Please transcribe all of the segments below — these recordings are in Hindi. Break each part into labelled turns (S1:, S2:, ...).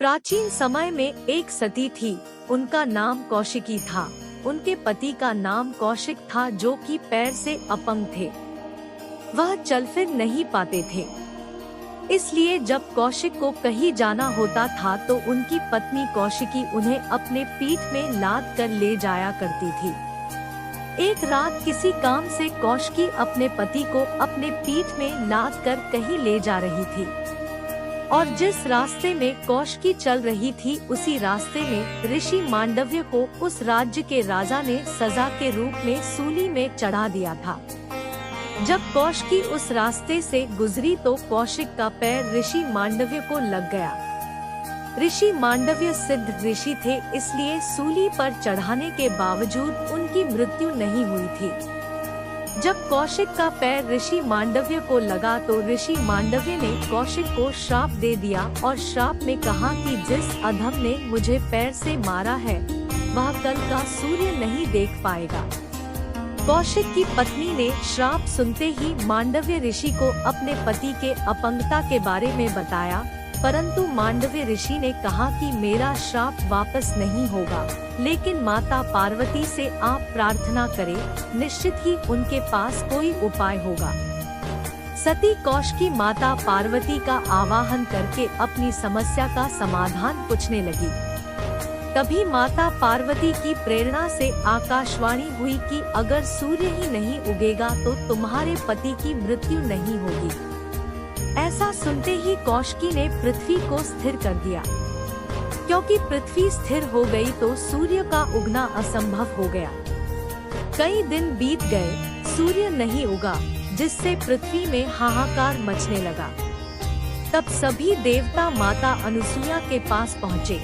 S1: प्राचीन समय में एक सती थी। उनका नाम कौशिकी था। उनके पति का नाम कौशिक था, जो कि पैर से अपंग थे। वह चल फिर नहीं पाते थे। इसलिए जब कौशिक को कहीं जाना होता था तो उनकी पत्नी कौशिकी उन्हें अपने पीठ में लाद कर ले जाया करती थी। एक रात किसी काम से कौशिकी अपने पति को अपने पीठ में लाद कर कहीं ले जा रही थी और जिस रास्ते में कौशिकी चल रही थी उसी रास्ते में ऋषि मांडव्य को उस राज्य के राजा ने सजा के रूप में सूली में चढ़ा दिया था। जब कौशिकी उस रास्ते से गुजरी तो कौशिक का पैर ऋषि मांडव्य को लग गया। ऋषि मांडव्य सिद्ध ऋषि थे, इसलिए सूली पर चढ़ाने के बावजूद उनकी मृत्यु नहीं हुई थी। जब कौशिक का पैर ऋषि मांडव्य को लगा तो ऋषि मांडव्य ने कौशिक को श्राप दे दिया और श्राप में कहा कि जिस अधम ने मुझे पैर से मारा है वह कल का सूर्य नहीं देख पाएगा। कौशिक की पत्नी ने श्राप सुनते ही मांडव्य ऋषि को अपने पति के अपंगता के बारे में बताया, परंतु मांडव्य ऋषि ने कहा कि मेरा श्राप वापस नहीं होगा, लेकिन माता पार्वती से आप प्रार्थना करें, निश्चित ही उनके पास कोई उपाय होगा। सती कौशिकी माता पार्वती का आवाहन करके अपनी समस्या का समाधान पूछने लगी। तभी माता पार्वती की प्रेरणा से आकाशवाणी हुई कि अगर सूर्य ही नहीं उगेगा तो तुम्हारे पति की मृत्यु नहीं होगी। ऐसा सुनते ही कौशिकी ने पृथ्वी को स्थिर कर दिया। क्योंकि पृथ्वी स्थिर हो गई तो सूर्य का उगना असंभव हो गया। कई दिन बीत गए, सूर्य नहीं उगा, जिससे पृथ्वी में हाहाकार मचने लगा। तब सभी देवता माता अनुसुईया के पास पहुँचे।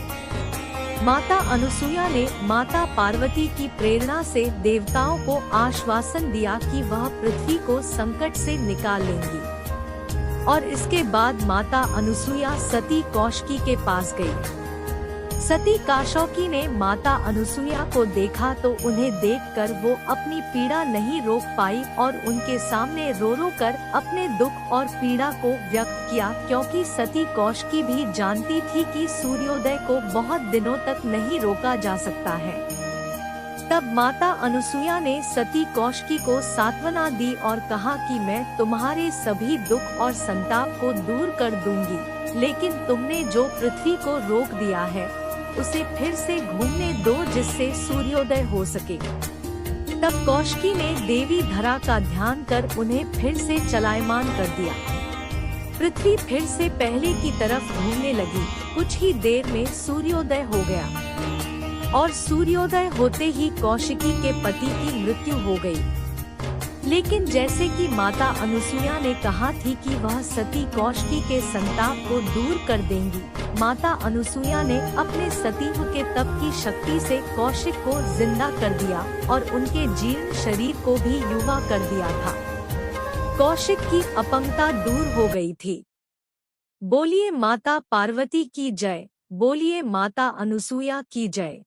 S1: माता अनुसुईया ने माता पार्वती की प्रेरणा से देवताओं को आश्वासन दिया कि वह पृथ्वी को संकट से निकाल लेंगी। और इसके बाद माता अनुसुईया सती कौशिकी के पास गई। सती कौशिकी ने माता अनुसुईया को देखा तो उन्हें देखकर वो अपनी पीड़ा नहीं रोक पाई और उनके सामने रो रो कर अपने दुख और पीड़ा को व्यक्त किया, क्योंकि सती कौशिकी भी जानती थी कि सूर्योदय को बहुत दिनों तक नहीं रोका जा सकता है। तब माता अनुसुईया ने सती कौशिकी को सांत्वना दी और कहा कि मैं तुम्हारे सभी दुख और संताप को दूर कर दूंगी, लेकिन तुमने जो पृथ्वी को रोक दिया है उसे फिर से घूमने दो, जिससे सूर्योदय हो सके। तब कौशिकी ने देवी धरा का ध्यान कर उन्हें फिर से चलायमान कर दिया। पृथ्वी फिर से पहले की तरफ घूमने लगी। कुछ ही देर में सूर्योदय हो गया और सूर्योदय होते ही कौशिकी के पति की मृत्यु हो गई। लेकिन जैसे कि माता अनुसुईया ने कहा थी कि वह सती कौशिकी के संताप को दूर कर देंगी, माता अनुसुईया ने अपने सतीत्व के तप की शक्ति से कौशिक को जिंदा कर दिया और उनके जीर्ण शरीर को भी युवा कर दिया था। कौशिक की अपंगता दूर हो गई थी। बोलिए माता पार्वती की जय, बोलिए माता अनुसुईया की जय।